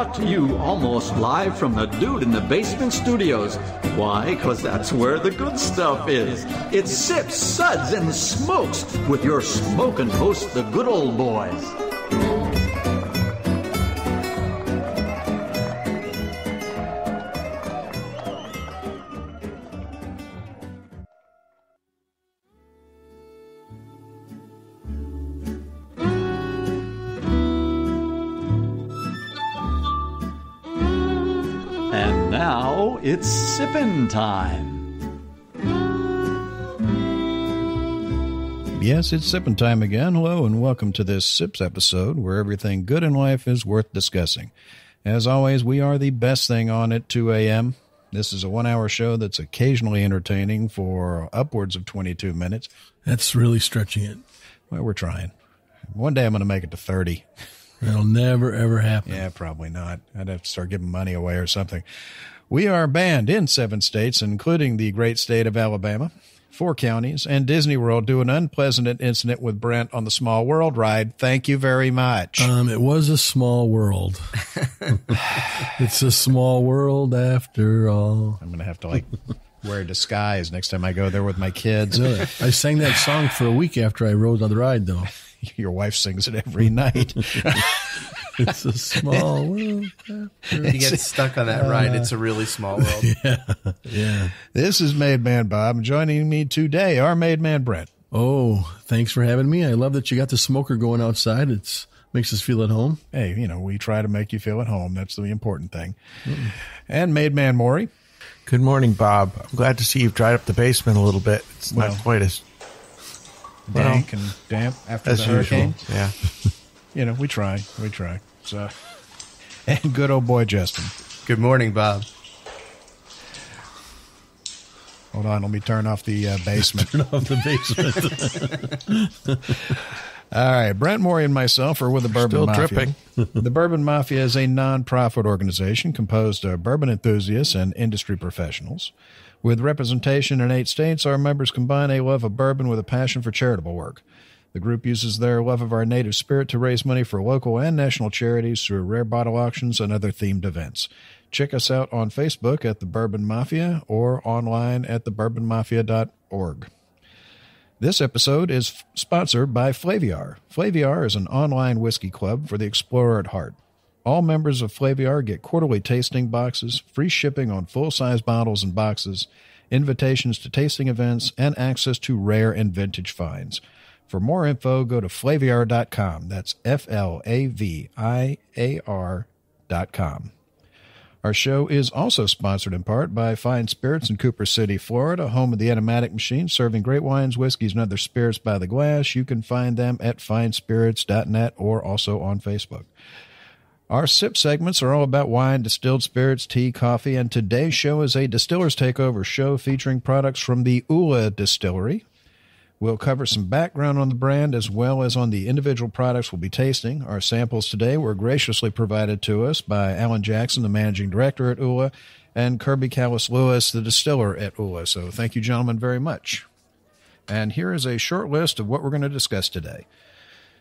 brought to you almost live from the Dude in the Basement studios. Why? Because that's where the good stuff is. It's Sips, Suds, and Smokes with your smoking host, the good old boys. Now it's sippin' time. Yes, it's sippin' time again. Hello and welcome to this Sips episode where everything good in life is worth discussing. As always, we are the best thing on at 2 a.m. This is a 1-hour show that's occasionally entertaining for upwards of 22 minutes. That's really stretching it. Well, we're trying. One day I'm going to make it to 30. That'll never, ever happen. Yeah, probably not. I'd have to start giving money away or something. We are banned in 7 states, including the great state of Alabama, 4 counties, and Disney World due to an unpleasant incident with Brent on the Small World ride. Thank you very much. It was a small world. It's a small world after all. I'm going to have to wear a disguise next time I go there with my kids. Really? I sang that song for a week after I rode on the ride, though. Your wife sings it every night. It's a small world. You get stuck on that ride. It's a really small world. Yeah. This is Made Man Bob. Joining me today, our Made Man Brent. Oh, thanks for having me. I love that you got the smoker going outside. It makes us feel at home. Hey, we try to make you feel at home. That's the important thing. Mm-mm. And Made Man Maury. Good morning, Bob. I'm glad to see you've dried up the basement a little bit. It's not quite as dank and damp after the hurricane. Yeah. We try. So, and good old boy Justin. Good morning, Bob. Hold on, let me turn off the basement. Turn off the basement. All right, Brent, Maury, and myself are with the Bourbon Mafia. Dripping. The Bourbon Mafia is a non-profit organization composed of bourbon enthusiasts and industry professionals. With representation in 8 states, our members combine a love of bourbon with a passion for charitable work. The group uses their love of our native spirit to raise money for local and national charities through rare bottle auctions and other themed events. Check us out on Facebook at The Bourbon Mafia or online at thebourbonmafia.org. This episode is sponsored by Flaviar. Flaviar is an online whiskey club for the explorer at heart. All members of Flaviar get quarterly tasting boxes, free shipping on full-size bottles and boxes, invitations to tasting events, and access to rare and vintage finds. For more info, go to Flaviar.com. That's Flaviar.com. Our show is also sponsored in part by Fine Spirits in Cooper City, Florida, home of the Enigmatic Machine, serving great wines, whiskeys, and other spirits by the glass. You can find them at finespirits.net or also on Facebook. Our sip segments are all about wine, distilled spirits, tea, coffee, and today's show is a Distillers Takeover show featuring products from the OOLA Distillery. We'll cover some background on the brand as well as on the individual products we'll be tasting. Our samples today were graciously provided to us by Alan Jackson, the managing director at OOLA, and Kirby Kallas-Lewis, the distiller at OOLA. So thank you, gentlemen, very much. And here is a short list of what we're going to discuss today.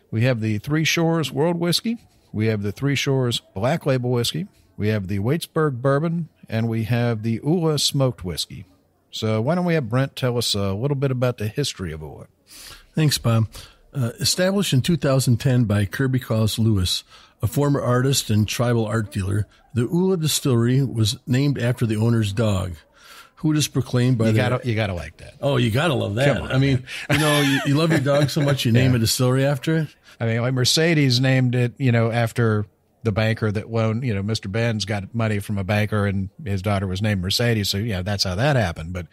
We have the Three Shores World Whiskey. We have the Three Shores Black Label Whiskey. We have the Waitsburg Bourbon. And we have the OOLA Smoked Whiskey. So why don't we have Brent tell us a little bit about the history of OOLA? Thanks, Bob. Established in 2010 by Kirby Kallas-Lewis, a former artist and tribal art dealer, the OOLA Distillery was named after the owner's dog, who is proclaimed by you gotta like that. Oh, you gotta love that. On, I mean, you love your dog so much you name a distillery after it. I mean, like Mercedes named it, after the banker that loaned, Mr. Benz got money from a banker and his daughter was named Mercedes. So, that's how that happened. But,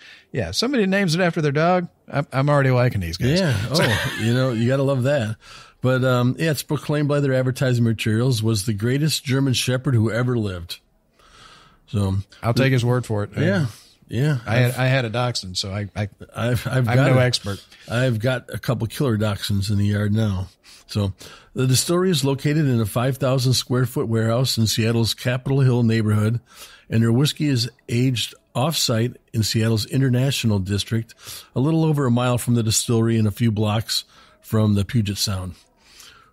somebody names it after their dog. I'm already liking these guys. Yeah. Oh, you got to love that. But, it's proclaimed by their advertising materials was the greatest German Shepherd who ever lived. So I'll take his word for it. Yeah. Yeah. I had a dachshund, so I'm no expert. I've got a couple killer dachshunds in the yard now. So the distillery is located in a 5,000 square foot warehouse in Seattle's Capitol Hill neighborhood, and their whiskey is aged off-site in Seattle's International District, a little over a mile from the distillery and a few blocks from the Puget Sound.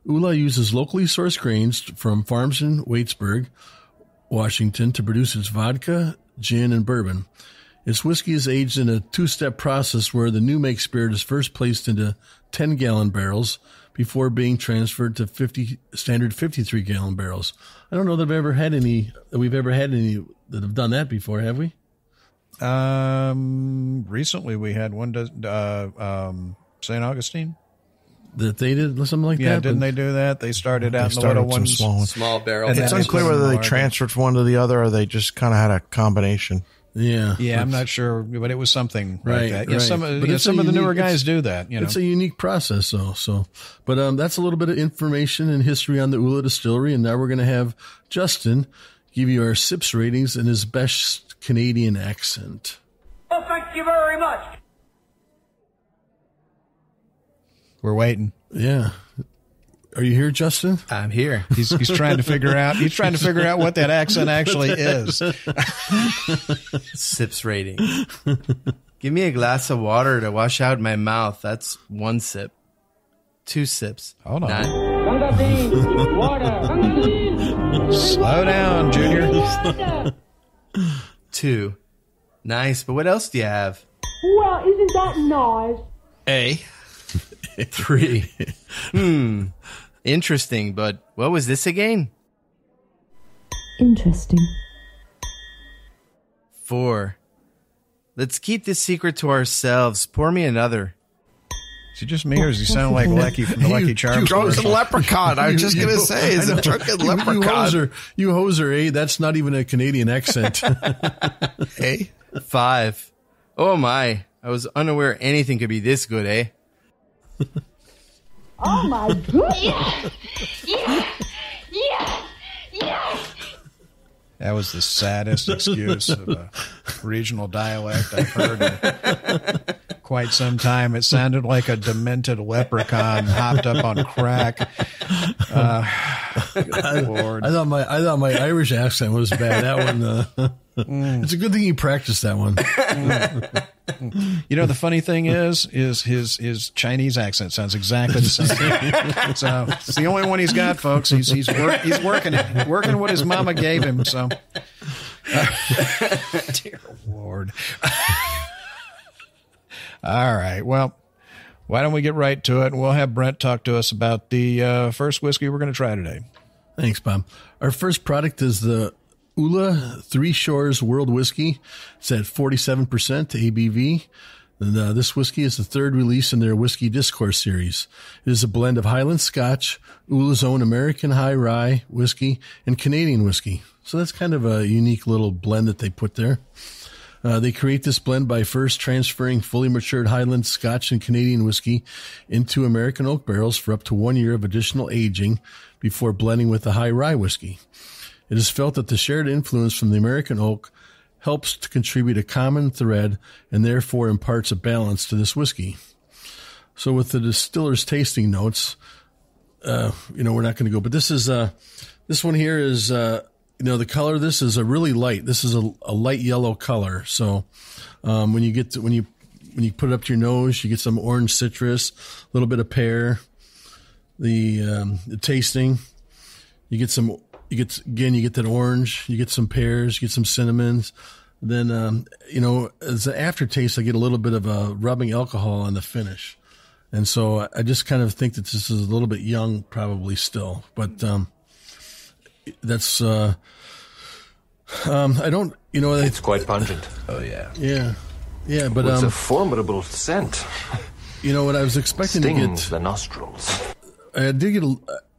OOLA uses locally sourced grains from farms in Waitsburg, Washington, to produce its vodka, gin, and bourbon. Its whiskey is aged in a two-step process where the new make spirit is first placed into 10-gallon barrels before being transferred to standard 53-gallon barrels. I don't know that we've ever had any that have done that before, have we? Recently we had one, St. Augustine. That they did something like that? Yeah, didn't they do that? They started out in the little ones. Small barrel. And it's unclear whether they transferred from one to the other or they just kind of had a combination. Yeah. Yeah, I'm not sure, but it was something right, like that. Right. Some of the newer guys do that. It's a unique process, though. But that's a little bit of information and history on the OOLA Distillery, and now we're going to have Justin give you our sips ratings in his best Canadian accent. Oh, thank you very much. We're waiting. Yeah. Are you here, Justin? I'm here. He's trying to figure out. He's trying to figure out what that accent actually is. Sips rating. Give me a glass of water to wash out my mouth. That's 1 sip. 2 sips. Hold on. 9. Water. Slow down, Junior. 2. Nice, but what else do you have? Well, isn't that nice? A. 3. Interesting, but what was this again? Interesting. 4. Let's keep this secret to ourselves. Pour me another. Is it just me, or does he sound like Lucky from the Lucky Charms? Drunken leprechaun. I was just going to say, is it drunken leprechaun? You hoser, eh? That's not even a Canadian accent. Eh? 5. Oh my. I was unaware anything could be this good, eh? Oh, my goodness. That was the saddest excuse of a regional dialect I've heard in quite some time. It sounded like a demented leprechaun hopped up on crack. Lord. I thought my Irish accent was bad. That one. It's a good thing you practiced that one. You know, the funny thing is his Chinese accent sounds exactly the same. So it's the only one he's got, folks. He's working what his mama gave him. So, dear Lord. All right. Well, why don't we get right to it? And we'll have Brent talk to us about the first whiskey we're going to try today. Thanks, Bob. Our first product is the OOLA Three Shores World Whiskey. It's at 47% ABV. And, this whiskey is the third release in their Whiskey Discourse series. It is a blend of Highland Scotch, OOLA's own American High Rye whiskey, and Canadian whiskey. So that's kind of a unique little blend that they put there. They create this blend by first transferring fully matured Highland Scotch and Canadian whiskey into American oak barrels for up to 1 year of additional aging before blending with the high rye whiskey. It is felt that the shared influence from the American oak helps to contribute a common thread and therefore imparts a balance to this whiskey. So with the distiller's tasting notes, we're not going to go, but this is, this one here is, the color of this is a really light. This is a light yellow color. So, when you put it up to your nose, you get some orange citrus, a little bit of pear. The tasting, you get that orange, you get some pears, you get some cinnamons. Then, as an aftertaste, I get a little bit of a rubbing alcohol on the finish. And so I just kind of think that this is a little bit young, probably still, but, that's, I don't, it's quite pungent. Oh yeah. Yeah, but, it's a formidable scent. What I was expecting to get the nostrils. I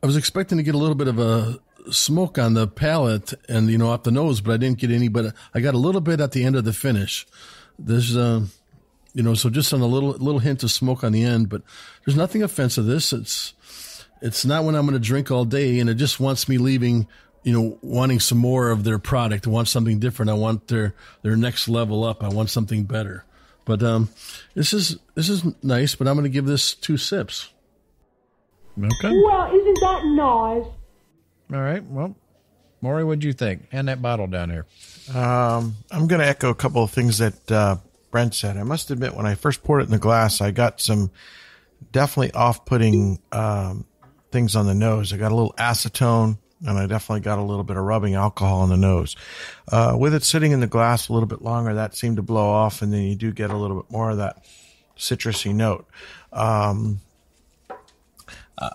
was expecting to get a little bit of a smoke on the palate and, off the nose, but I didn't get any, but I got a little bit at the end of the finish. There's, so just on a little hint of smoke on the end, but there's nothing offensive. It's not when I'm going to drink all day, and it just wants me leaving, wanting some more of their product. I want something different. I want their next level up. I want something better. But this is nice, but I'm going to give this 2 sips. Okay. Well, isn't that nice? All right. Well, Maury, what'd you think? Hand that bottle down here. I'm going to echo a couple of things that Brent said. I must admit, when I first poured it in the glass, I got some definitely off-putting things on the nose. I got a little acetone, and I definitely got a little bit of rubbing alcohol on the nose. With it sitting in the glass a little bit longer, that seemed to blow off, and then you do get a little bit more of that citrusy note.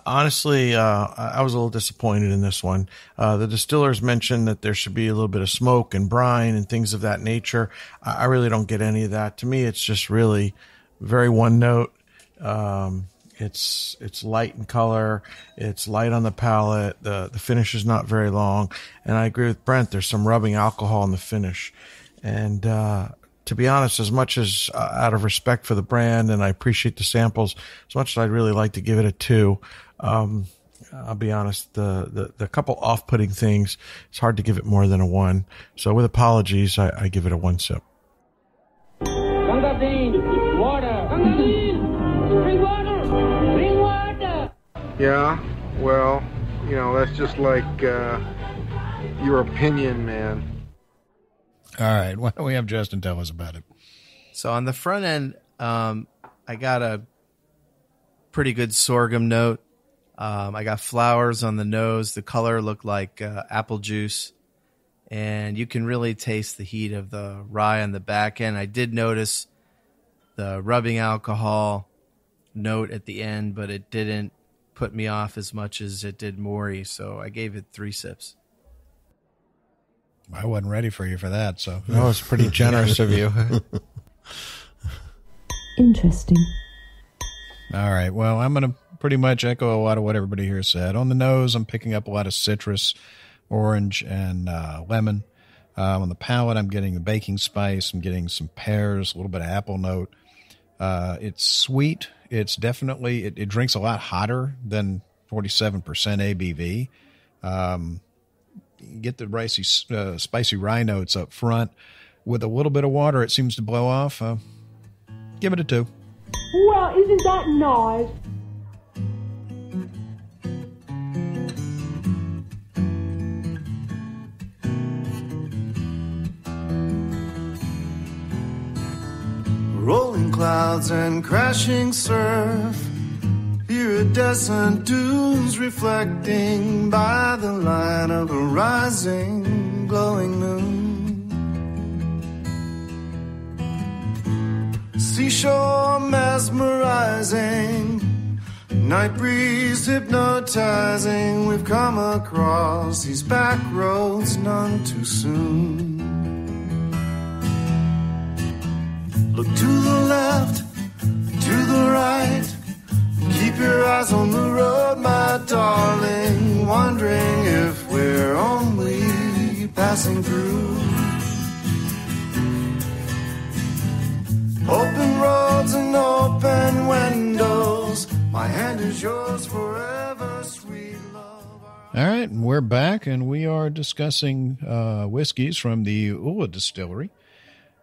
Honestly, I was a little disappointed in this one. The distillers mentioned that there should be a little bit of smoke and brine and things of that nature. I really don't get any of that. To me, it's just really very one note. It's light in color. It's light on the palate. The finish is not very long. And I agree with Brent. There's some rubbing alcohol in the finish. And, to be honest, as much as out of respect for the brand, and I appreciate the samples, as much as I'd really like to give it a 2, I'll be honest, the couple off-putting things, it's hard to give it more than a 1. So with apologies, I give it a 1 sip. Gangazine, water. Gangazine, bring water. Bring water. Yeah, well, that's just like your opinion, man. All right. Why don't we have Justin tell us about it? So on the front end, I got a pretty good sorghum note. I got flowers on the nose. The color looked like apple juice. And you can really taste the heat of the rye on the back end. I did notice the rubbing alcohol note at the end, but it didn't put me off as much as it did Maury. So I gave it 3 sips. I wasn't ready for you for that, so. No, it's pretty generous of you. Interesting. All right. Well, I'm going to pretty much echo a lot of what everybody here said. On the nose, I'm picking up a lot of citrus, orange, and lemon. On the palate, I'm getting the baking spice. I'm getting some pears, a little bit of apple note. It's sweet. It's definitely, it drinks a lot hotter than 47% ABV. Get the spicy rye notes up front. With a little bit of water, it seems to blow off. Give it a 2. Well, isn't that nice? Rolling clouds and crashing surf, iridescent dunes reflecting by the light of a rising, glowing moon. Seashore mesmerizing, night breeze hypnotizing. We've come across these back roads none too soon. Look to the left, to the right. Keep your eyes on the road, my darling, wondering if we're only passing through. Open roads and open windows, my hand is yours forever, sweet love. All right, and we're back, and we are discussing whiskeys from the OOLA Distillery.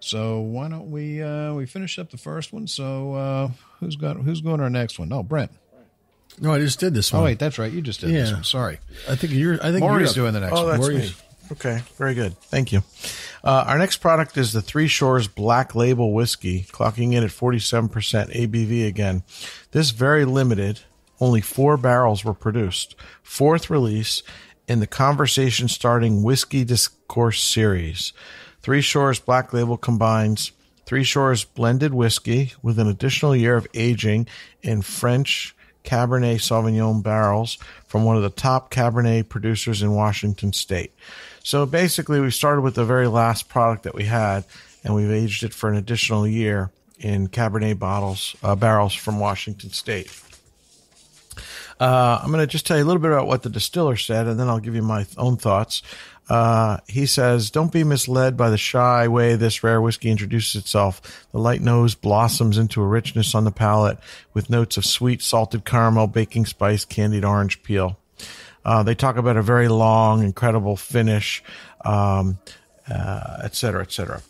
So why don't we finish up the first one? So who's going to our next one? Oh, Brent. No, I just did this one. Oh wait, that's right. You just did this one. Sorry. I think Maury's doing the next one. Oh, that's Maury's. me. Okay, very good. Thank you. Our next product is the Three Shores Black Label Whiskey, clocking in at 47% ABV again. This very limited, only 4 barrels were produced. 4th release in the conversation-starting Whiskey Discourse series. Three Shores Black Label combines Three Shores blended whiskey with an additional year of aging in French Cabernet Sauvignon barrels from one of the top Cabernet producers in Washington State. So basically, we started with the very last product that we had, and we've aged it for an additional year in Cabernet barrels from Washington State. I'm going to just tell you a little bit about what the distiller said, and then I'll give you my own thoughts. He says, don't be misled by the shy way this rare whiskey introduces itself. The light nose blossoms into a richness on the palate with notes of sweet salted caramel, baking spice, candied orange peel. They talk about a very long, incredible finish, et cetera, et cetera.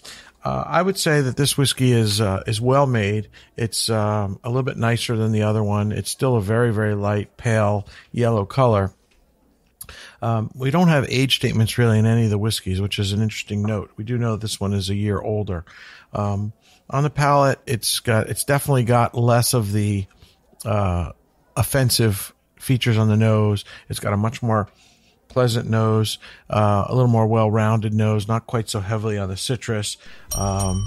I would say that this whiskey is well made. It's a little bit nicer than the other one. It's still a very, very light, pale yellow color. We don't have age statements really in any of the whiskeys, which is an interesting note. We do know this one is a year older. On the palate, it's definitely got less of the offensive features on the nose. It's got a much more pleasant nose, a little more well-rounded nose, not quite so heavily on the citrus. On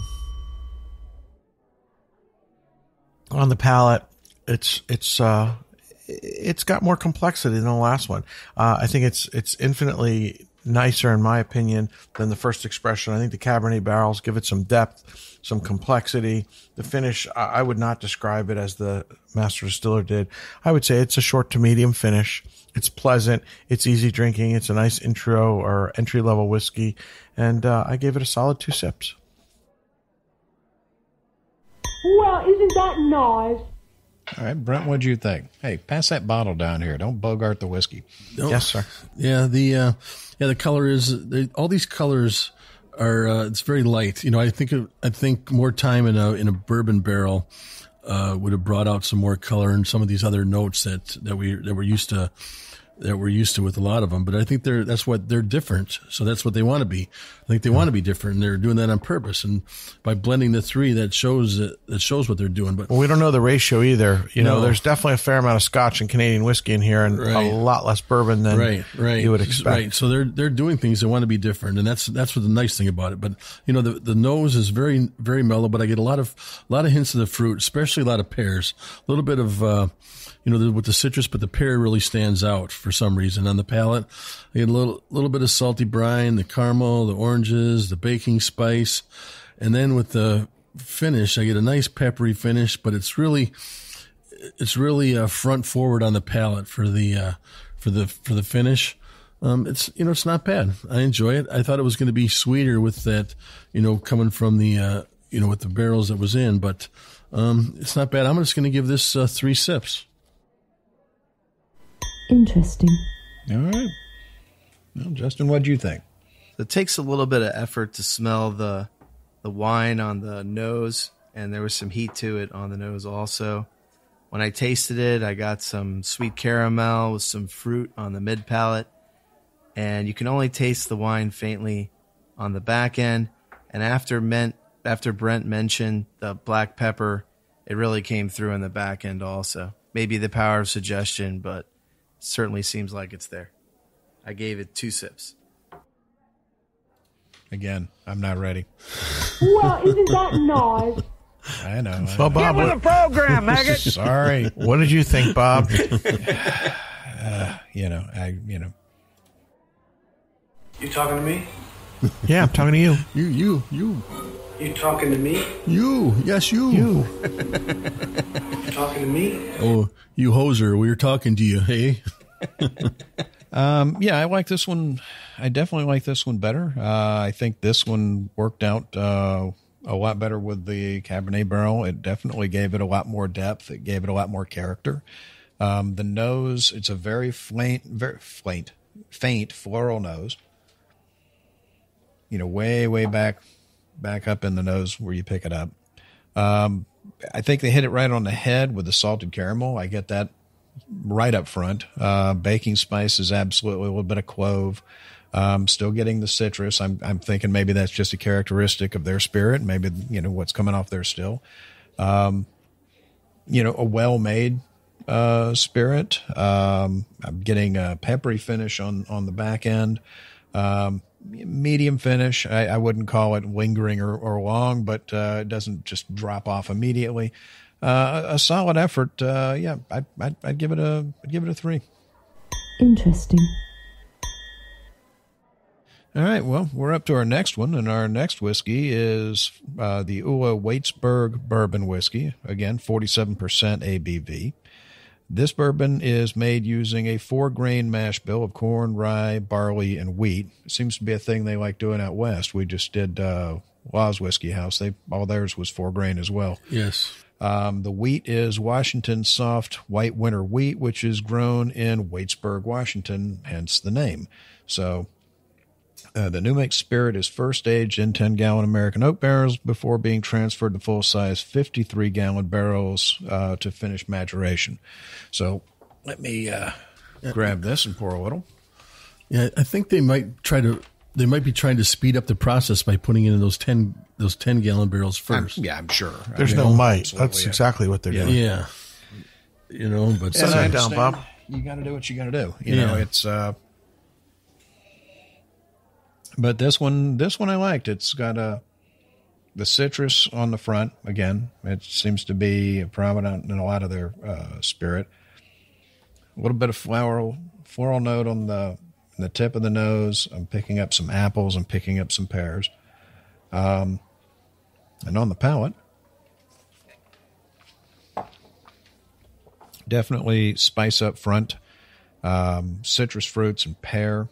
the palate, it's got more complexity than the last one. I think it's infinitely nicer, in my opinion, than the first expression. I think the Cabernet barrels give it some depth, some complexity. The finish, I would not describe it as the master distiller did. I would say it's a short to medium finish. It's pleasant. It's easy drinking. It's a nice intro or entry-level whiskey. And I gave it a solid 2 sips. Well, isn't that nice? All right, Brent, what'd you think? Hey, pass that bottle down here. Don't bogart the whiskey. Nope. Yes, sir. Yeah, the color is all these colors are. It's very light. You know, I think more time in a bourbon barrel would have brought out some more color and some of these other notes that we're used to with a lot of them. But I think they're different. So that's what they want to be. I think they want to be different, and they're doing that on purpose. And by blending the three, that shows what they're doing. But we don't know the ratio either. You know, there's definitely a fair amount of Scotch and Canadian whiskey in here, and a lot less bourbon than you would expect. Right. So they're doing things they want to be different, and that's what the nice thing about it. But you know, the nose is very, very mellow, but I get a lot of hints of the fruit, especially a lot of pears, a little bit of with the citrus, but the pear really stands out for some reason on the palate. I get a little bit of salty brine, the caramel, the oranges, the baking spice, and then with the finish, I get a nice peppery finish. But it's really front forward on the palate for the finish. It's not bad. I enjoy it. I thought it was going to be sweeter with that, coming from the with the barrels that was in, but it's not bad. I'm just going to give this 3 sips. Interesting. All right. Well, Justin, what do you think? It takes a little bit of effort to smell the wine on the nose, and there was some heat to it on the nose also. When I tasted it, I got some sweet caramel with some fruit on the mid palate, and you can only taste the wine faintly on the back end. And after Brent mentioned the black pepper, it really came through on the back end also. Maybe the power of suggestion, but certainly seems like it's there. I gave it 2 sips. Again, I'm not ready. Well, isn't that nice? I know. Well, Bob, Get with the program, maggot. Sorry. What did you think, Bob? You talking to me? Yeah, I'm talking to you. You. You talking to me? You. Yes, you. You talking to me? Oh, you hoser, we were talking to you, hey? Yeah, I like this one. I definitely like this one better. I think this one worked out a lot better with the Cabernet barrel. It definitely gave it a lot more depth. It gave it a lot more character. The nose, it's a very faint floral nose. Way back up in the nose where you pick it up. I think they hit it right on the head with the salted caramel. I get that right up front. Baking spice is absolutely a little bit of clove. Still getting the citrus. I'm thinking maybe that's just a characteristic of their spirit. Maybe, what's coming off there still. A well-made spirit. I'm getting a peppery finish on the back end. Medium finish. I wouldn't call it lingering or long, but it doesn't just drop off immediately. A solid effort. Yeah, I'd give it a 3. Interesting. All right, well, we're up to our next one, and our next whiskey is the OOLA Waitsburg Bourbon Whiskey. Again, 47% ABV. This bourbon is made using a 4-grain mash bill of corn, rye, barley, and wheat. It seems to be a thing they like doing out west. We just did Law's Whiskey House. All theirs was 4-grain as well. Yes. The wheat is Washington soft white winter wheat, which is grown in Waitsburg, Washington, hence the name. So the new make spirit is first aged in 10-gallon American oak barrels before being transferred to full-size 53-gallon barrels to finish maturation. So let me grab this and pour a little. Yeah, I think they might be trying to speed up the process by putting it in those 10-gallon barrels first. I'm sure. There's no might. That's exactly what they're doing. Yeah. But Sit down, Bob. You got to do what you got to do. You know, it's But this one I liked. It's got the citrus on the front. Again, it seems to be prominent in a lot of their spirit. A little bit of floral note on the tip of the nose. I'm picking up some apples. I'm picking up some pears. And on the palate, definitely spice up front, citrus fruits and pear.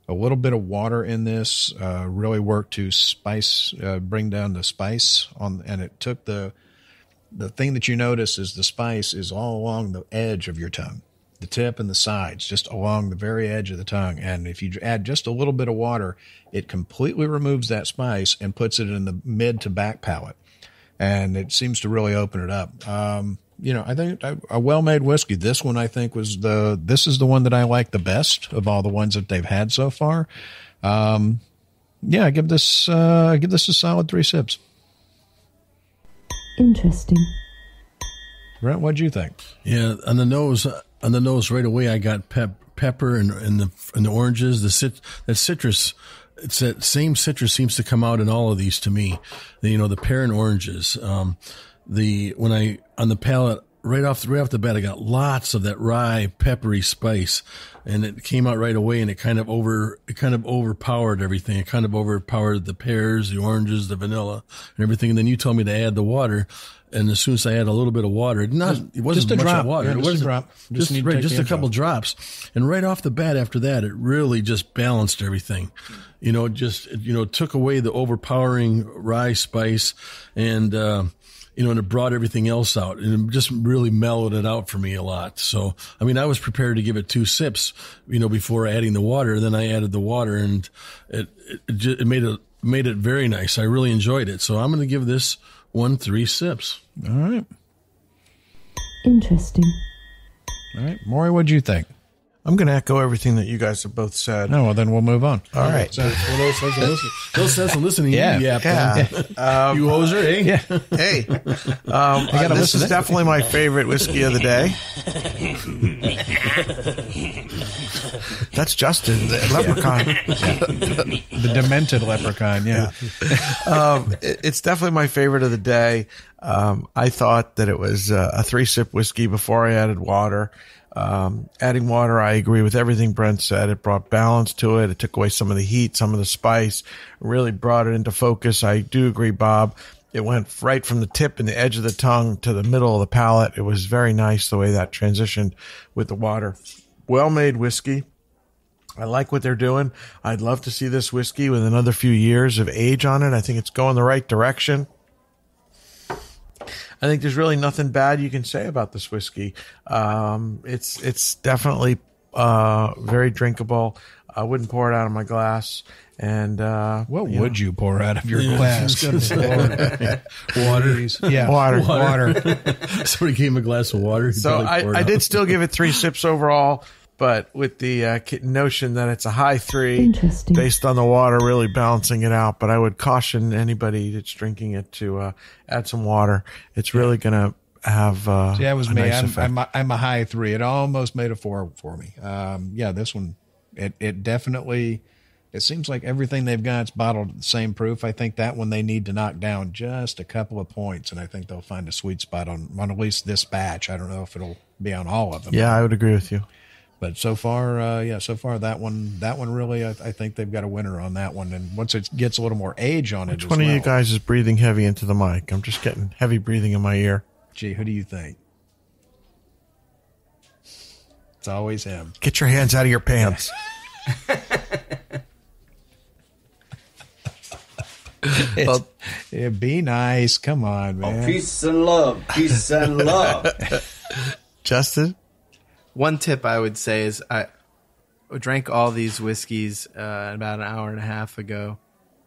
A little bit of water in this really worked to bring down the spice and it took the thing that you notice is the spice is all along the edge of your tongue, the tip and the sides, just along the very edge of the tongue. And if you add just a little bit of water, it completely removes that spice and puts it in the mid to back palate. And it seems to really open it up. I think a well-made whiskey. This one I think this is the one that I like the best of all the ones that they've had so far. I give this a solid 3 sips. Interesting. Brent, what'd you think? Yeah, on the nose right away, I got pepper and the oranges, that citrus. It's that same citrus seems to come out in all of these to me. The pear and oranges. On the palate, right off the bat, I got lots of that rye, peppery spice, and it came out right away, and it kind of overpowered everything. It kind of overpowered the pears, the oranges, the vanilla, and everything. And then you told me to add the water, and as soon as I add a little bit of water, it wasn't just a much drop. of water. Yeah, it wasn't a drop. Just a couple drops, and right off the bat after that, it really just balanced everything. It took away the overpowering rye spice, and and it brought everything else out, and it just really mellowed it out for me a lot. So, I was prepared to give it 2 sips, before adding the water. Then I added the water, and it made it very nice. I really enjoyed it. So I'm going to give this one 3 sips. All right. Interesting. All right. Maury, what'd you think? I'm going to echo everything that you guys have both said. No, well, then we'll move on. All right. So, those says listening. Yeah. You hoser, eh? Yeah. Hey, this is definitely my favorite whiskey of the day. That's Justin, the leprechaun. The demented leprechaun, yeah. It's definitely my favorite of the day. I thought that it was a 3-sip whiskey before I added water. Adding water, I agree with everything Brent said. It brought balance to it. It took away some of the heat, some of the spice, really brought it into focus. I do agree, Bob. It went right from the tip and the edge of the tongue to the middle of the palate. It was very nice the way that transitioned with the water. Well-made whiskey. I like what they're doing. I'd love to see this whiskey with another few years of age on it. I think it's going the right direction. I think there's really nothing bad you can say about this whiskey. It's definitely very drinkable. I wouldn't pour it out of my glass. And what would you pour out of your glass? Water. Yeah, water. Somebody gave him a glass of water. So I did still give it 3 sips overall, but with the notion that it's a high 3 based on the water really balancing it out. But I would caution anybody that's drinking it to add some water. It's really going to have that was me. Nice I'm a high 3. It almost made a 4 for me. This one, it definitely, it seems like everything they've got is bottled at the same proof. I think that one they need to knock down just a couple of points, and I think they'll find a sweet spot on at least this batch. I don't know if it'll be on all of them. Yeah, I would agree with you. But so far that one really, I think they've got a winner on that one. And once it gets a little more age on it, which one of you guys is breathing heavy into the mic? I'm just getting heavy breathing in my ear. Gee, who do you think? It's always him. Get your hands out of your pants. Be nice. Come on, man. Oh, peace and love. Peace and love. Justin? One tip I would say is I drank all these whiskeys about an hour and a half ago.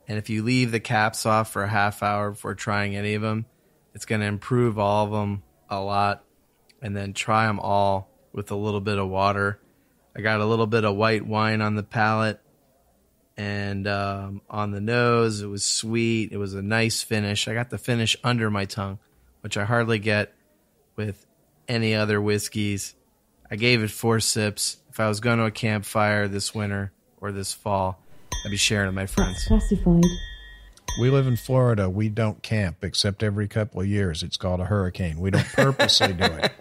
And if you leave the caps off for a half hour before trying any of them, it's going to improve all of them a lot. And then try them all with a little bit of water. I got a little bit of white wine on the palate. And on the nose, it was sweet. It was a nice finish. I got the finish under my tongue, which I hardly get with any other whiskeys. I gave it 4 sips. If I was going to a campfire this winter or this fall, I'd be sharing with my friends. That's classified. We live in Florida. We don't camp except every couple of years. It's called a hurricane. We don't purposely do it.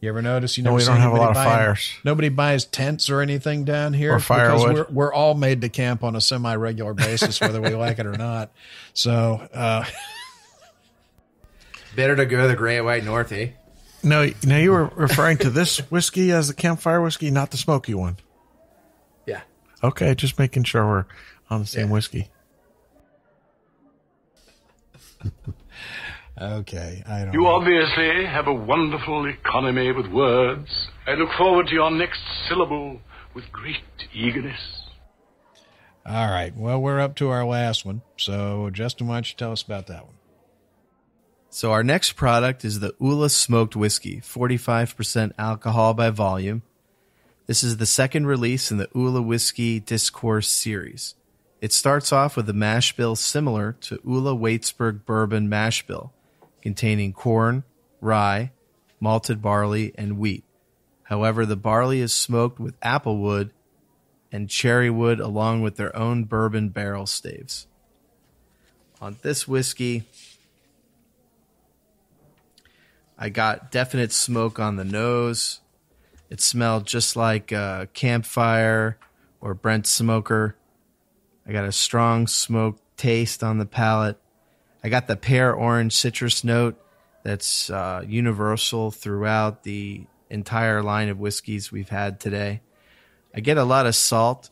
You ever notice? You No, never we see don't have a anybody lot of buying- fires. Nobody buys tents or anything down here. Or firewood. Because we're all made to camp on a semi-regular basis, whether we like it or not. So, Better to go to the Great White North, eh? No, now you were referring to this whiskey as the campfire whiskey, not the smoky one. Yeah. Okay, just making sure we're on the same whiskey. Okay, I don't You know. obviously have a wonderful economy with words. I look forward to your next syllable with great eagerness. All right, well, we're up to our last one. So, Justin, why don't you tell us about that one? So our next product is the OOLA Smoked Whiskey, 45% alcohol by volume. This is the second release in the OOLA Whiskey Discourse series. It starts off with a mash bill similar to OOLA Waitsburg Bourbon mash bill, containing corn, rye, malted barley, and wheat. However, the barley is smoked with apple wood and cherry wood along with their own bourbon barrel staves. On this whiskey, I got definite smoke on the nose. It smelled just like a campfire or Brent smoker. I got a strong smoke taste on the palate. I got the pear orange citrus note that's universal throughout the entire line of whiskeys we've had today. I get a lot of salt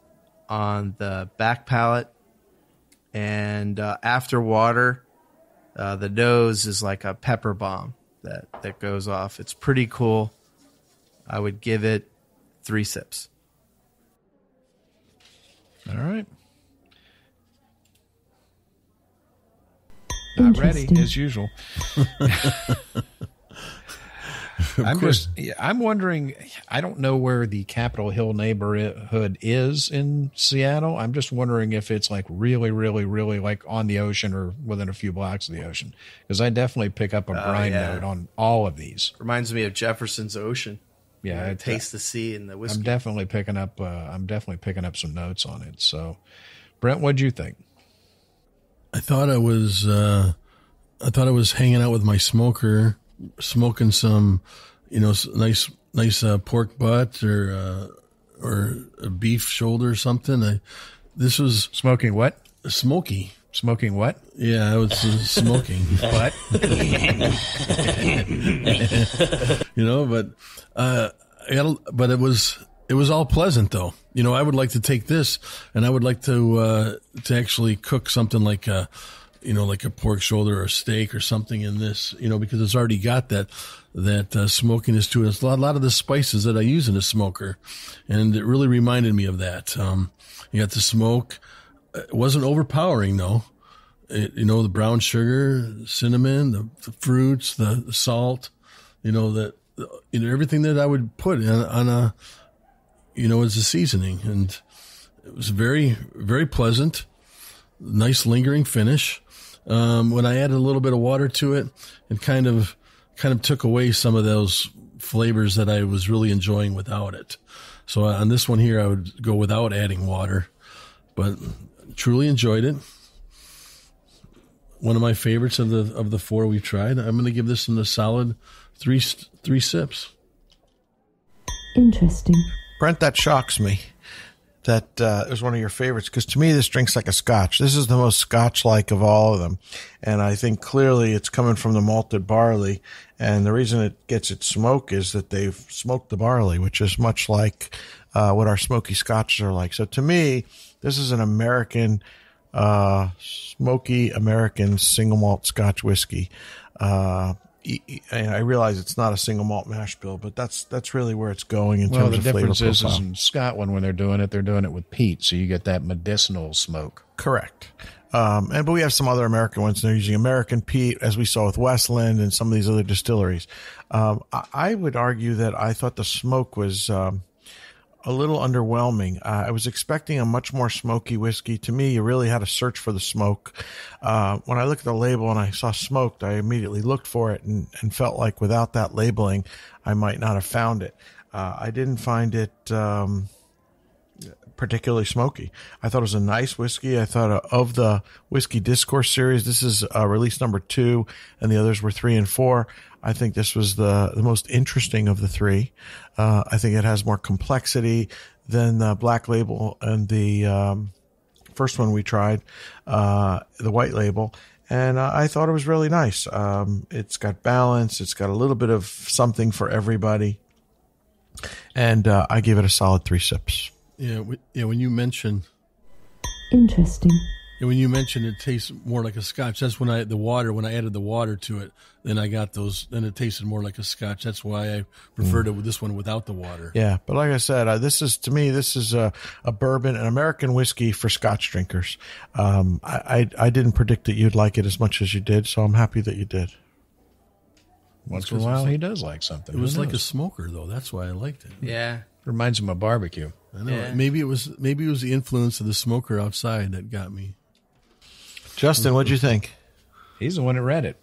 on the back palate, and after water, the nose is like a pepper bomb that goes off. It's pretty cool. I would give it 3 sips. All right. Not ready, as usual. I'm wondering, I don't know where the Capitol Hill neighborhood is in Seattle. I'm just wondering if it's like really, really, really like on the ocean or within a few blocks of the ocean. Because I definitely pick up a brine note on all of these. Reminds me of Jefferson's Ocean. Yeah, taste the sea and the whiskey. I'm definitely picking up some notes on it. So, Brent, what'd you think? I thought I was hanging out with my smoker, smoking some, nice pork butt or a beef shoulder or something. This was smoking what? Smoky. Smoking what? Yeah, I was smoking. What? But it was all pleasant though. I would like to take this and I would like to actually cook something like a pork shoulder or a steak or something in this, because it's already got that smokiness to it. It's a lot of the spices that I use in a smoker, and it really reminded me of that. You got the smoke. It wasn't overpowering though. The brown sugar, cinnamon, the fruits, the salt, everything that I would put on a, as a seasoning. And it was very, very pleasant, nice lingering finish. When I added a little bit of water to it, it kind of took away some of those flavors that I was really enjoying without it. So on this one here, I would go without adding water, but truly enjoyed it. One of my favorites of the 4 we've tried. I'm going to give this one a solid 3 sips. Interesting. Brent, that shocks me. That it was one of your favorites, because to me this drink's like a scotch. This is the most scotch-like of all of them, and I think clearly it's coming from the malted barley, and the reason it gets its smoke is that they've smoked the barley, which is much like what our smoky scotches are like. So to me, this is an American, smoky American single malt Scotch whiskey. And I realize it's not a single malt mash bill, but that's really where it's going in terms of flavor profile. Well, the difference is in Scotland when they're doing it with peat, so you get that medicinal smoke. Correct. But we have some other American ones. They're using American peat, as we saw with Westland and some of these other distilleries. I would argue that I thought the smoke was a little underwhelming. I was expecting a much more smoky whiskey. To me, you really had to search for the smoke. When I looked at the label and I saw smoked, I immediately looked for it and felt like without that labeling, I might not have found it. I didn't find it particularly smoky. I thought it was a nice whiskey. I thought of the Whiskey Discourse series, this is release number 2, and the others were 3 and 4. I think this was the most interesting of the 3. I think it has more complexity than the Black Label and the first one we tried, the White Label. And I thought it was really nice. It's got balance. It's got a little bit of something for everybody. And I gave it a solid 3 sips. Yeah, when you mention... Interesting. When you mentioned it tastes more like a Scotch, that's when I added the water to it, then I got those, then it tasted more like a Scotch. That's why I preferred it with this one without the water. Yeah, but like I said, this is a bourbon, an American whiskey for Scotch drinkers. I didn't predict that you'd like it as much as you did, so I'm happy that you did. Once in a while, he does like something. It was like a smoker, though. That's why I liked it. Yeah. Reminds him of barbecue. I know. Yeah. Maybe it was the influence of the smoker outside that got me. Justin, what'd you think? He's the one that read it.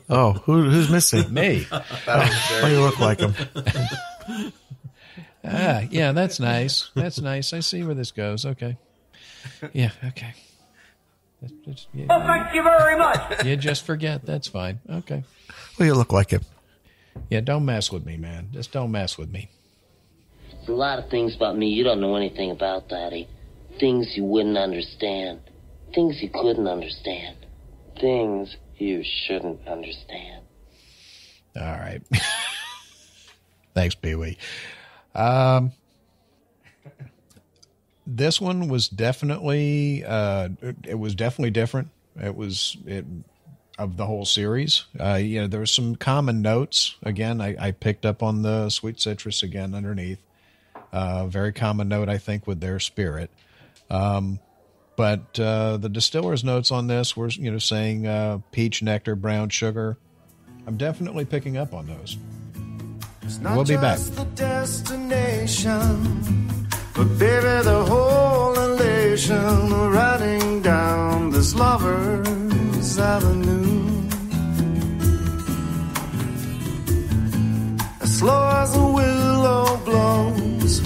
Oh, who's missing? Me. Oh, you look like him. Yeah, that's nice. That's nice. I see where this goes. Okay. Yeah, okay. Oh, thank you very much. You just forget. That's fine. Okay. Well, you look like him. Yeah, don't mess with me, man. Just don't mess with me. There's a lot of things about me you don't know anything about, Daddy. Things you wouldn't understand. Things you couldn't understand. Things you shouldn't understand. All right. Thanks, Pee-wee. This one was definitely, it was definitely different. Of the whole series. There were some common notes. Again, I picked up on the sweet citrus again underneath. Very common note, I think, with their spirit. But the distiller's notes on this were, saying peach nectar, brown sugar. I'm definitely picking up on those. We'll be back. The destination, but baby, the whole elation of riding down this lover's avenue. As slow as the willow blows,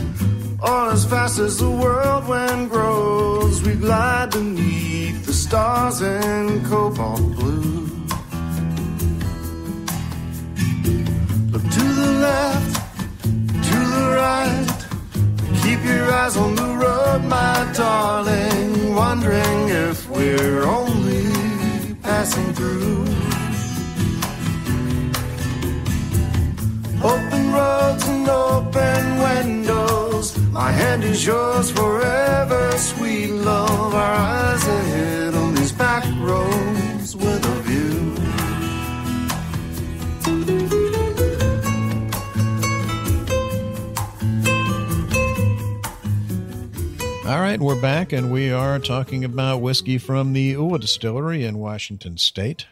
or as fast as the whirlwind grows, we glide beneath the stars in cobalt blue. Look to the left, to the right, keep your eyes on the road, my darling, wondering if we're only passing through. Open roads and open windows, my hand is yours forever, sweet love. Our eyes ahead on these back roads with a view. All right, we're back, and we are talking about whiskey from the OOLA Distillery in Washington State.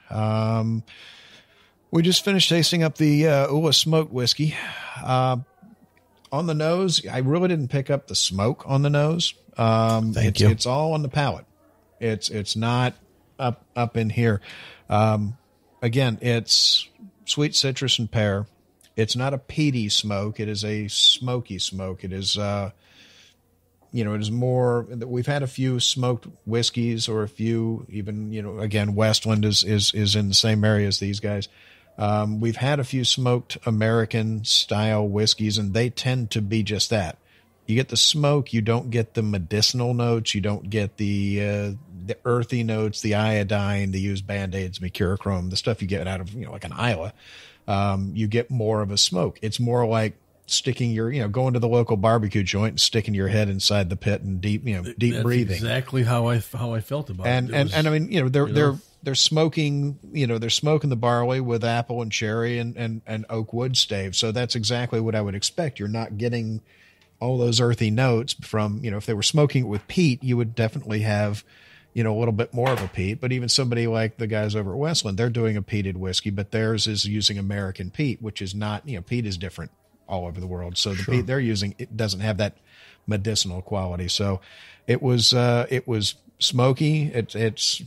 We just finished tasting up the OOLA smoked whiskey. On the nose, I really didn't pick up the smoke on the nose. Thank you. It's all on the palate. It's not up in here. Again, it's sweet citrus and pear. It's not a peaty smoke. It is a smoky smoke. It is, it is more. We've had a few smoked whiskeys, or a few even, again, Westland is in the same area as these guys. We've had a few smoked American style whiskeys, and they tend to be just that. You get the smoke, you don't get the medicinal notes, you don't get the earthy notes, the iodine, the used Band-Aids, mercurochrome, the stuff you get out of, like an Isla. You get more of a smoke. It's more like sticking your, going to the local barbecue joint and sticking your head inside the pit and deep That's breathing. Exactly how I felt about it. And I mean, they're smoking, they're smoking the barley with apple and cherry and oak wood stave. So that's exactly what I would expect. You're not getting all those earthy notes from, if they were smoking it with peat, you would definitely have, a little bit more of a peat. But even somebody like the guys over at Westland, they're doing a peated whiskey, but theirs is using American peat, which is not, peat is different all over the world. So the peat they're using, it doesn't have that medicinal quality. So it was smoky. It's,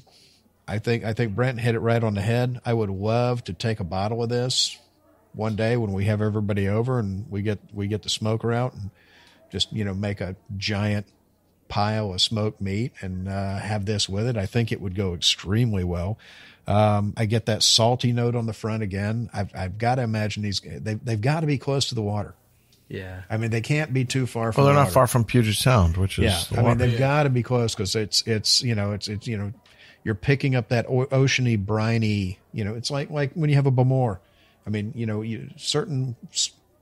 I think Brent hit it right on the head. I would love to take a bottle of this one day when we have everybody over and we get the smoker out and just, make a giant pile of smoked meat and have this with it, I think it would go extremely well. I get that salty note on the front again. I've got to imagine they've got to be close to the water. Yeah. I mean, they can't be too far from Well, they're the not water. far from Puget Sound, which is I mean, they've got to be close because it's you're picking up that oceany, briny, it's like when you have a Bowmore. I mean, certain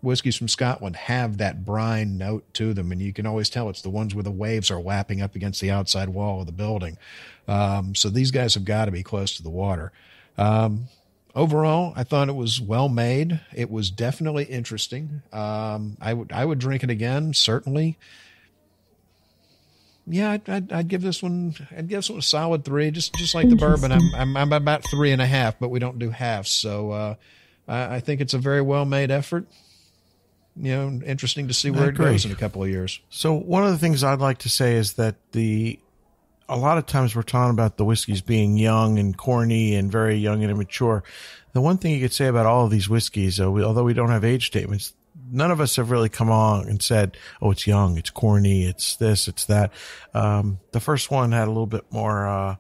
whiskeys from Scotland have that brine note to them, and you can always tell it's the ones where the waves are lapping up against the outside wall of the building. So these guys have got to be close to the water. Overall, I thought it was well made. It was definitely interesting. I would drink it again, certainly. Yeah, I'd give this one. I'd give this one a solid 3, just like the bourbon. I'm about 3.5, but we don't do halves, so I think it's a very well made effort. Interesting to see where it goes in a couple of years. So one of the things I'd like to say is that a lot of times we're talking about the whiskeys being young and corny and very young and immature. The one thing you could say about all of these whiskeys, although we don't have age statements, none of us have really come on and said, oh, it's young, it's corny, it's this, it's that. The first one had a little bit more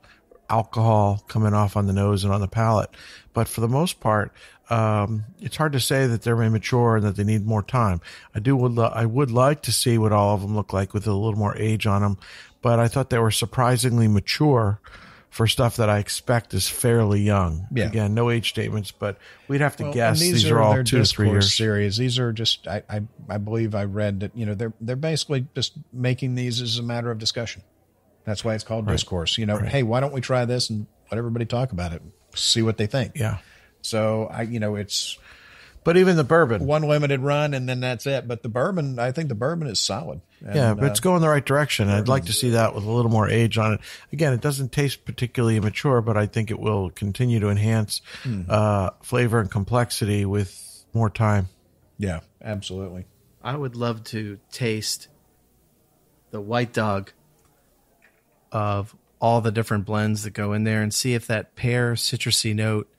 alcohol coming off on the nose and on the palate. But for the most part, it's hard to say that they're immature and that they need more time. I would like to see what all of them look like with a little more age on them, but I thought they were surprisingly mature for stuff that I expect is fairly young. Yeah. Again, no age statements, but we'd have to guess these are all 2 to 3 years. Series. These are just, I believe I read that, they're basically just making these as a matter of discussion. That's why it's called discourse. Hey, why don't we try this and let everybody talk about it, see what they think. Yeah. So it's, but even the bourbon, one limited run and then that's it. But the bourbon, I think the bourbon is solid. And, but it's going the right direction. I'd like to see that with a little more age on it. Again, it doesn't taste particularly immature, but I think it will continue to enhance flavor and complexity with more time. Yeah, absolutely. I would love to taste the White Dog of all the different blends that go in there and see if that pear citrusy note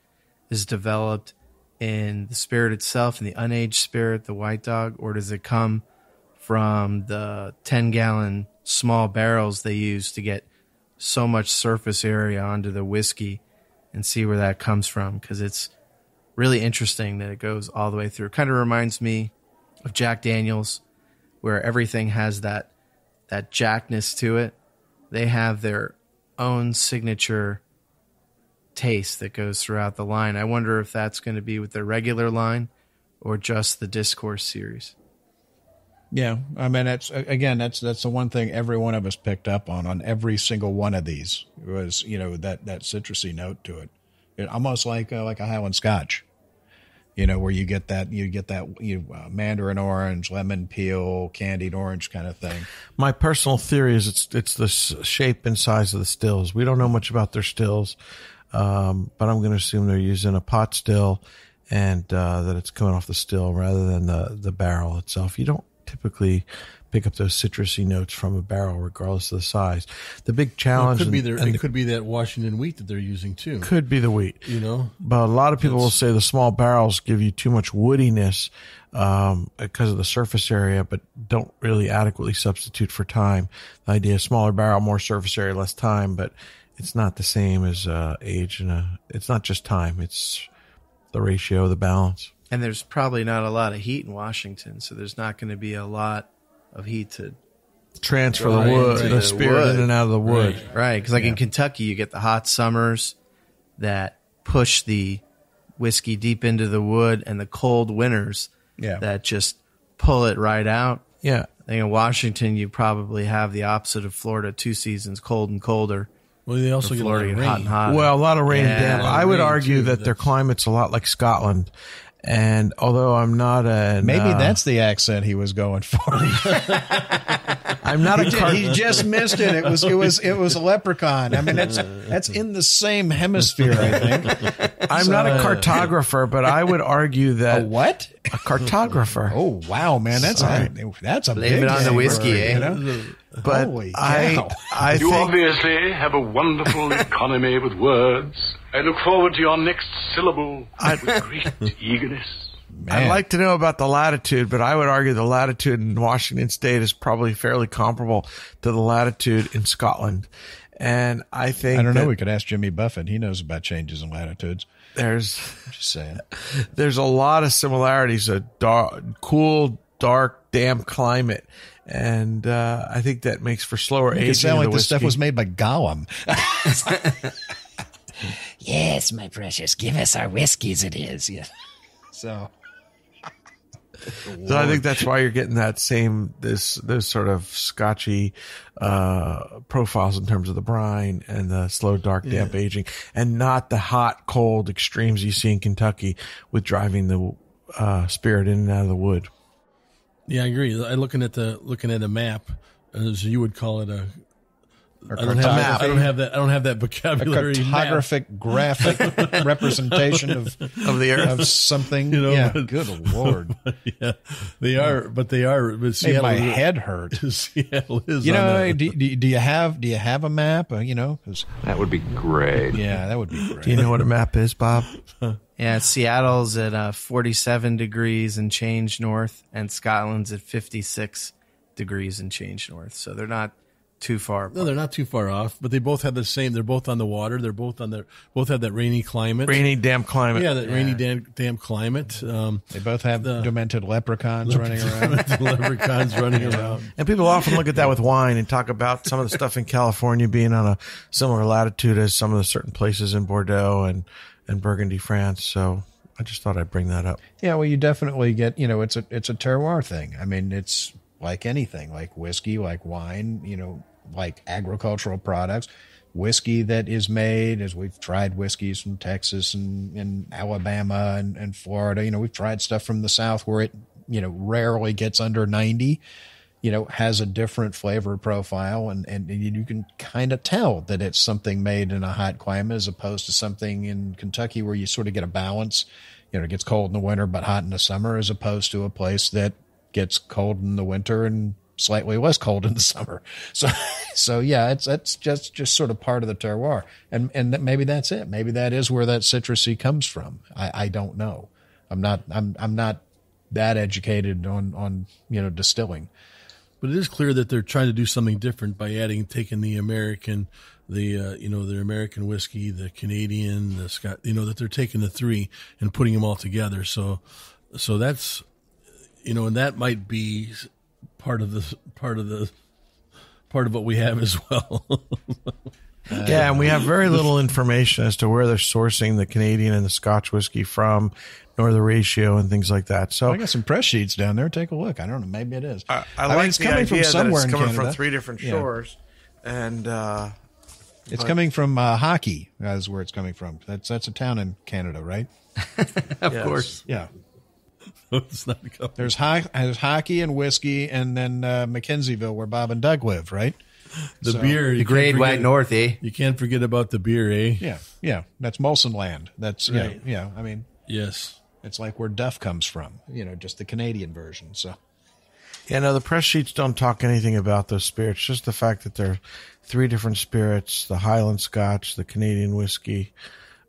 is developed in the spirit itself, in the unaged spirit, the White Dog, or does it come from the 10-gallon small barrels they use to get so much surface area onto the whiskey, and see where that comes from, because it's really interesting that it goes all the way through. It kind of reminds me of Jack Daniels, where everything has that jackness to it. They have their own signature taste that goes throughout the line. I wonder if that's going to be with their regular line or just the Discourse series. Yeah, I mean, that's the one thing every one of us picked up on every single one of these was, that citrusy note to it. Almost like a Highland Scotch, where you get that mandarin orange, lemon peel, candied orange kind of thing. My personal theory is it's the shape and size of the stills. We don't know much about their stills. But I'm going to assume they're using a pot still and that it's coming off the still rather than the barrel itself. You don't typically pick up those citrusy notes from a barrel regardless of the size. The big challenge... It could be that Washington wheat that they're using too. Could be the wheat. But a lot of people will say the small barrels give you too much woodiness because of the surface area, but don't really adequately substitute for time. The idea is smaller barrel, more surface area, less time, but it's not the same as age, and it's not just time. It's the ratio, the balance. And there's probably not a lot of heat in Washington, so there's not going to be a lot of heat to transfer the wood, the spirit in and out of the wood. Right, because in Kentucky, you get the hot summers that push the whiskey deep into the wood, and the cold winters that just pull it right out. Yeah. I think in Washington, you probably have the opposite of Florida, 2 seasons, cold and colder. Well, they also get a lot of rain. Hot and hot. Well, a lot of rain and damp. I would argue too, that their climate's a lot like Scotland. And although I'm not maybe that's the accent he was going for. I'm not he just missed it. It was a leprechaun. I mean, that's in the same hemisphere, I think. I'm not a cartographer, but I would argue that a what? A cartographer. Oh wow, man, that's a blame big it on the whiskey, But holy I you think obviously have a wonderful economy with words. I look forward to your next syllable with great eagerness. I'd like to know about the latitude, but I would argue the latitude in Washington State is probably fairly comparable to the latitude in Scotland. And I think I don't know. We could ask Jimmy Buffett. He knows about changes in latitudes. There's just saying. There's a lot of similarities. A cool, dark, damp climate. And I think that makes for slower aging. It sounds like this this stuff was made by Gollum. Yes, my precious. Give us our whiskey as it is. Yeah. So I think that's why you're getting that those sort of Scotchy profiles in terms of the brine and the slow, dark, damp aging, and not the hot, cold extremes you see in Kentucky with driving the spirit in and out of the wood. Yeah, I agree. I'm looking at a map, as you would call it, I don't have that vocabulary. A cartographic, graphic representation of the earth of something. Good Lord. Yeah, they are. But Seattle, my head hurt. Seattle is. Do you have a map? Cause that would be great. Yeah, that would be great. Do you know what a map is, Bob? Yeah, Seattle's at 47 degrees and change north, and Scotland's at 56 degrees and change north. So they're not too far apart. No, they're not too far off, but they both have the same. They're both on the water. They're both both have that rainy climate. Rainy, damp climate. Yeah, rainy, damp climate. They both have demented leprechauns running around. Leprechauns running around. And people often look at that with wine and talk about some of the stuff in California being on a similar latitude as some of the certain places in Bordeaux and Burgundy, France. So I just thought I'd bring that up. Yeah, well, you definitely get, it's a terroir thing. I mean, it's like anything, like whiskey, like wine, like agricultural products. Whiskey that is made, as we've tried whiskeys from Texas and Alabama and Florida. We've tried stuff from the South where it, rarely gets under 90, has a different flavor profile. And you can kind of tell that it's something made in a hot climate as opposed to something in Kentucky where you sort of get a balance. It gets cold in the winter, but hot in the summer, as opposed to a place that gets cold in the winter and slightly less cold in the summer. So yeah, that's just sort of part of the terroir. And maybe that's it. Maybe that is where that citrusy comes from. I don't know. I'm not that educated on distilling. But it is clear that they're trying to do something different by taking the American, the American whiskey, the Canadian, the Scott, that they're taking the three and putting them all together. So that's, and that might be part of what we have as well. Yeah, and we have very little information as to where they're sourcing the Canadian and the Scotch whiskey from, nor the ratio and things like that. So I got some press sheets down there. Take a look. I don't know. Maybe it is. I like it's the coming idea from somewhere that it's in coming Canada. from three different shores, and it's coming from Hockey. Is where it's coming from. That's a town in Canada, right? Of course. Yeah. It's not There's hockey and whiskey, and then McKenzieville, where Bob and Doug live, right? Beer, the Great White North, eh? You can't forget about the beer, eh? Yeah. That's Molson Land. That's right. I mean, yes, it's like where Duff comes from. Just the Canadian version. So, the press sheets don't talk anything about those spirits. Just the fact that there are three different spirits: the Highland Scotch, the Canadian whiskey,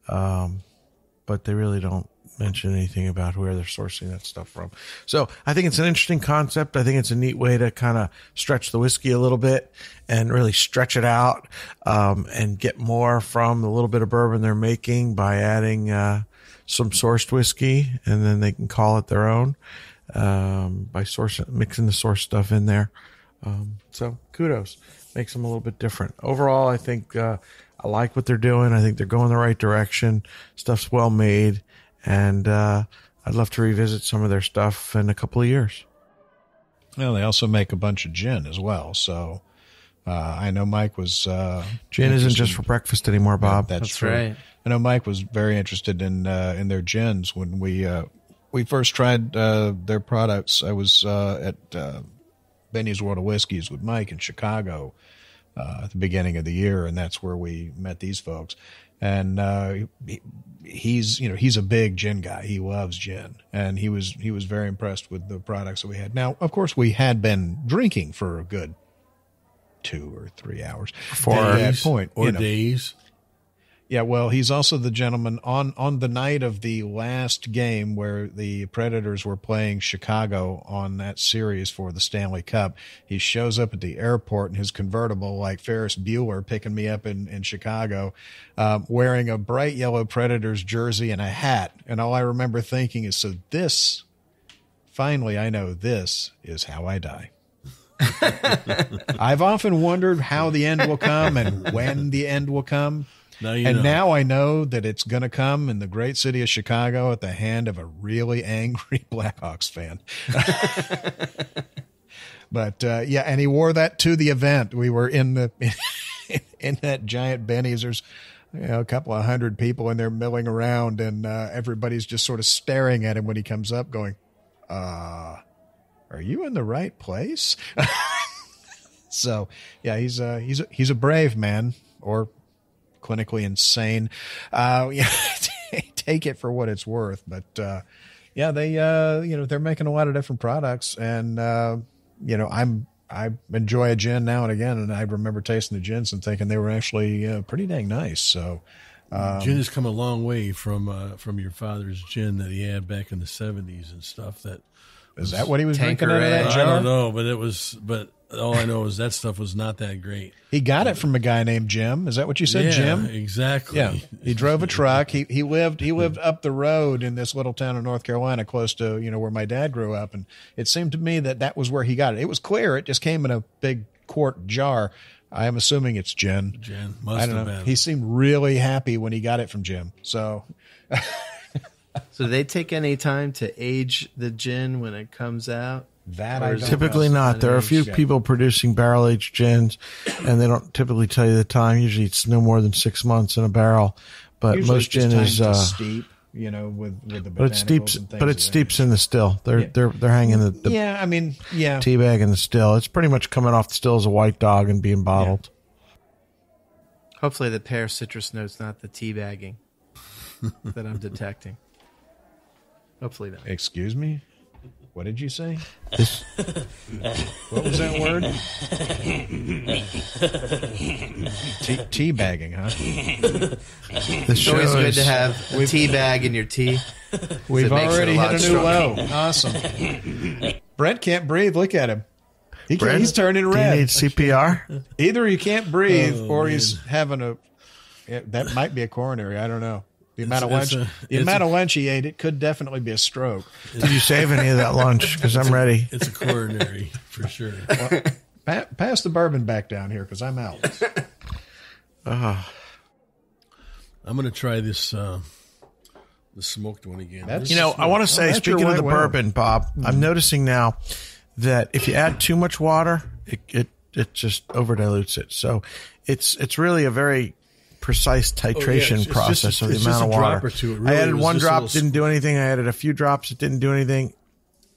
but they really don't mention anything about where they're sourcing that stuff from. So I think it's an interesting concept. I think it's a neat way to kind of stretch the whiskey a little bit and really stretch it out, and get more from the little bit of bourbon they're making by adding some sourced whiskey, and then they can call it their own by mixing the source stuff in there. So kudos. Makes them a little bit different. Overall, I think I like what they're doing. I think they're going the right direction. Stuff's well made. And I'd love to revisit some of their stuff in a couple of years. Well, they also make a bunch of gin as well. So I know Mike was... gin isn't just for breakfast anymore, Bob. That's right. I know Mike was very interested in their gins. When we first tried their products, I was at Benny's World of Whiskeys with Mike in Chicago at the beginning of the year, and that's where we met these folks. And he's a big gin guy. He loves gin, and he was very impressed with the products that we had. Now, of course, we had been drinking for a good 2 or 3 hours at that point, or days. Yeah, well, he's also the gentleman on the night of the last game where the Predators were playing Chicago on that series for the Stanley Cup. He shows up at the airport in his convertible like Ferris Bueller picking me up in Chicago, wearing a bright yellow Predators jersey and a hat. And all I remember thinking is, so this, finally, I know this is how I die. I've often wondered how the end will come and when the end will come. Now I know that it's going to come in the great city of Chicago at the hand of a really angry Blackhawks fan. But yeah, and he wore that to the event. We were in that giant Benny's. There's a couple of hundred people in there milling around, and everybody's just sort of staring at him when he comes up, going, "Are you in the right place?" So yeah, he's a brave man, or clinically insane. Yeah, take it for what it's worth. But yeah, they they're making a lot of different products, and I enjoy a gin now and again, and I remember tasting the gins and thinking they were actually pretty dang nice. So gin has come a long way from your father's gin that he had back in the 70s and stuff. Is that what he was drinking out of that jar? I don't know, but all I know is that stuff was not that great. He got it from a guy named Jim. Is that what you said, Jim? Exactly. Yeah. He drove a truck. He lived up the road in this little town of North Carolina, close to, where my dad grew up. And it seemed to me that was where he got it. It was clear. It just came in a big quart jar. I am assuming it's gin. Gin. Must have been. He seemed really happy when he got it from Jim. So So do they take any time to age the gin when it comes out? That I don't typically know. not. There are a few people producing barrel-aged gins, and they don't typically tell you the time. Usually it's no more than 6 months in a barrel. But usually most gin is steep, with the but it steeps. But it steeps in the still. They're hanging the tea bag in the still. It's pretty much coming off the still as a white dog and being bottled. Yeah. Hopefully the pear citrus note's not the tea bagging that I'm detecting. Hopefully not. Excuse me? What did you say? What was that word? Tea bagging, huh? It's always good to have a tea bag in your tea. We've already hit a new low. Awesome. Brent can't breathe. Look at him. He's turning red. Do you need CPR? Either he can't breathe or he's having that might be a coronary. I don't know. The amount of lunch he ate, it could definitely be a stroke. Did you save any of that lunch? Because I'm ready. It's a coronary for sure. Well, pass the bourbon back down here because I'm out. I'm going to try this the smoked one again. I want to say, speaking of the bourbon, Bob, I'm noticing now that if you add too much water, it just over dilutes it. So it's really a very precise titration process of the amount of water. I added one drop, didn't do anything. I added a few drops, it didn't do anything.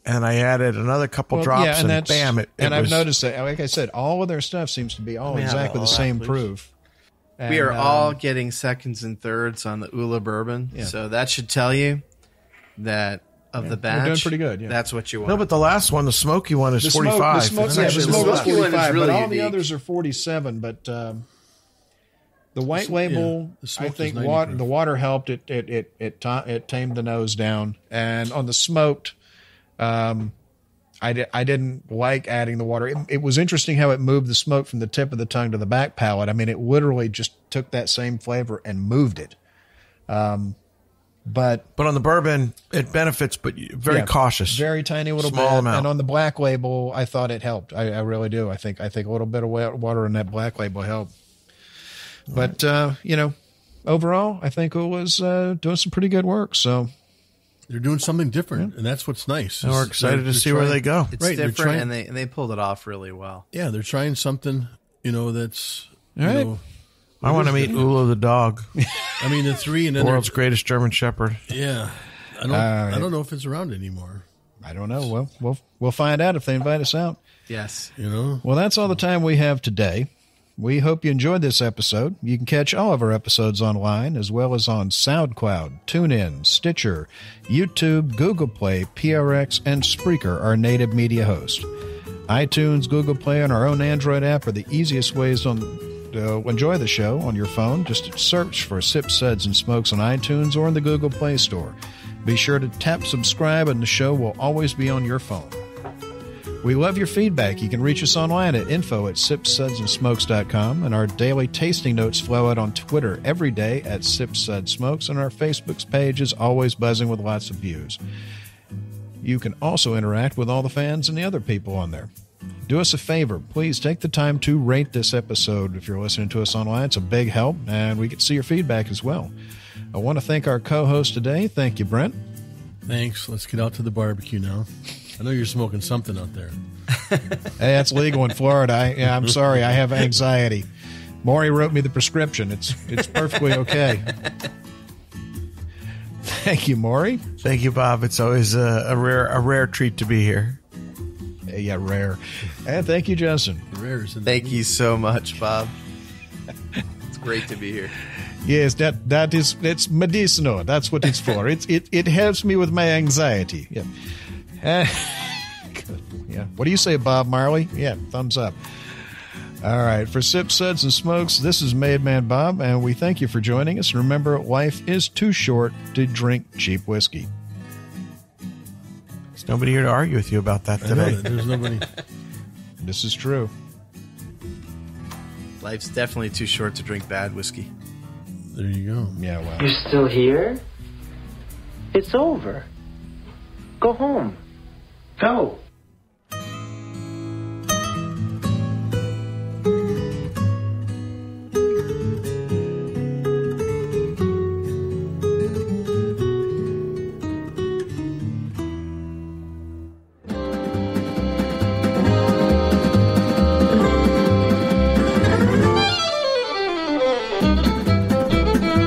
And I added another couple drops, and bam! I've noticed that. Like I said, all of their stuff seems to be exactly the same proof. And, we are all getting seconds and thirds on the OOLA bourbon, so that should tell you that of the batch, we're doing pretty good. Yeah. That's what you want. No, but the last one, the smoky one, is 45. The smoky one is 45, but all the others are 47. But the white label, I think the water helped. It tamed the nose down, and on the smoked, I didn't like adding the water. It was interesting how it moved the smoke from the tip of the tongue to the back palate. I mean, it literally just took that same flavor and moved it. But on the bourbon, it benefits, but very cautious. Very tiny little small bit. Amount. And on the black label, I thought it helped. I really do. I think a little bit of water in that black label helped. But, overall, I think OOLA's doing some pretty good work. So they're doing something different, and that's what's nice. And we're excited to see where they go. It's different, and they pulled it off really well. Yeah, they're trying something, that's... All right. I want to meet OOLA the dog. I mean, the three... and then world's greatest German Shepherd. Yeah. I don't know if it's around anymore. I don't know. Well, we'll find out if they invite us out. Yes. Well, that's all the time we have today. We hope you enjoyed this episode. You can catch all of our episodes online, as well as on SoundCloud, TuneIn, Stitcher, YouTube, Google Play, PRX, and Spreaker, our native media host. iTunes, Google Play, and our own Android app are the easiest ways enjoy the show on your phone, just search for Sips, Suds, and Smokes on iTunes or in the Google Play Store. Be sure to tap subscribe, and the show will always be on your phone. We love your feedback. You can reach us online at info@sipsudsandsmokes.com, and our daily tasting notes flow out on Twitter every day at Sips, Suds, Smokes, and our Facebook page is always buzzing with lots of views. You can also interact with all the fans and the other people on there. Do us a favor. Please take the time to rate this episode. If you're listening to us online, it's a big help, and we get to see your feedback as well. I want to thank our co-host today. Thank you, Brent. Thanks. Let's get out to the barbecue now. I know you're smoking something out there. Hey, that's legal in Florida. I'm sorry. I have anxiety. Maury wrote me the prescription. It's perfectly okay. Thank you, Maury. Thank you, Bob. It's always a rare treat to be here. Yeah, rare. And thank you, Justin. Thank you so much, Bob. It's great to be here. Yes, it's medicinal. That's what it's for. It helps me with my anxiety. Yeah. Yeah. What do you say, Bob Marley? Yeah, thumbs up. All right. For Sips, Suds, and Smokes, this is Made Man Bob, and we thank you for joining us. Remember, life is too short to drink cheap whiskey. There's nobody here to argue with you about that today. There's nobody. This is true. Life's definitely too short to drink bad whiskey. There you go. Yeah, well. You're still here? It's over. Go home. Go.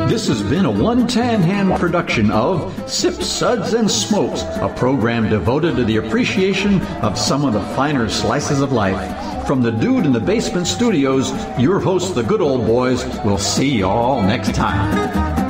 This has been a one-tan-hand production of Sips, Suds, and Smokes, a program devoted to the appreciation of some of the finer slices of life. From the Dude in the Basement Studios, your hosts, the Good Old Boys, will see you all next time.